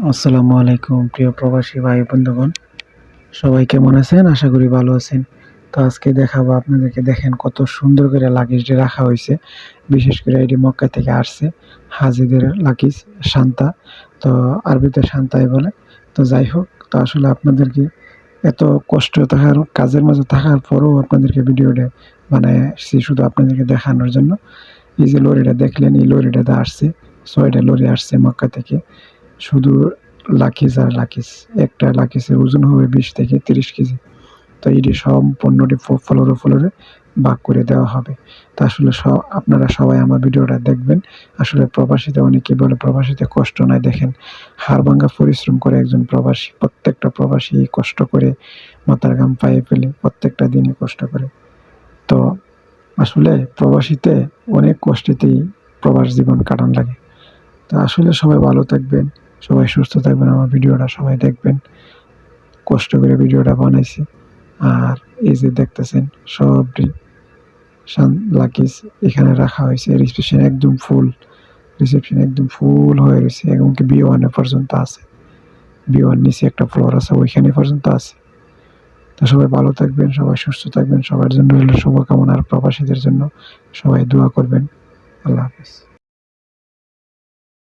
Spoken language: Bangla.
আসসালামু আলাইকুম প্রিয় প্রবাসী ভাই বন্ধুগণ, সবাই কেমন আছেন? আশা করি ভালো আছেন। তো আজকে দেখাবো আপনাদেরকে, দেখেন কত সুন্দর করে লাগেজটা রাখা হয়েছে। বিশেষ করে এটি মক্কা থেকে আসছে, হাজিদের লাগেজ শান্তা। তো আরবিতে শান্তাই বলে। তো যাই হোক, তো আসলে আপনাদেরকে এত কষ্ট থাকার কাজের মাঝে থাকার পরেও আপনাদেরকে ভিডিওটা বানাইছি শুধু আপনাদেরকে দেখানোর জন্য। এই যে লরিটা দেখলেন, এই লরিটাতে আসছে ৬টা লরি আসছে মক্কা থেকে। শুধু লাকিজ আর লাকিজ। একটা লাকিজের ওজন হবে ২০ থেকে ৩০ কেজি। তো এটি সম্পূর্ণটি ফ্লোরে ভাগ করে দেওয়া হবে। তো আসলে আপনারা সবাই আমার ভিডিওটা দেখবেন। আসলে প্রবাসীতে অনেকেই বলে প্রবাসীতে কষ্ট নাই। দেখেন, হাড়ভাঙ্গা পরিশ্রম করে একজন প্রবাসী। প্রত্যেকটা প্রবাসী কষ্ট করে মাথার ঘাম পায়ে ফেলে, প্রত্যেকটা দিনই কষ্ট করে। তো আসলে প্রবাসীতে অনেক কষ্টেতেই প্রবাস জীবন কাটান লাগে। তো আসলে সবাই ভালো থাকবেন, সবাই সুস্থ থাকবেন, আমার ভিডিওটা সবাই দেখবেন। কষ্ট করে ভিডিওটা বানাইছি। আর এই যে দেখতেছেন সবটি লাগেজ এখানে রাখা হয়েছে। রিসেপশন একদম ফুল হয়ে রয়েছে, এমনকি B1 এ পর্যন্ত আছে। B1 নিচে একটা ফ্লোর আছে, ওইখানে পর্যন্ত আছে। তো সবাই ভালো থাকবেন, সবাই সুস্থ থাকবেন, সবার জন্য রইল শুভকামনা। আর প্রবাসীদের জন্য সবাই দোয়া করবেন। আল্লাহ হাফেজ।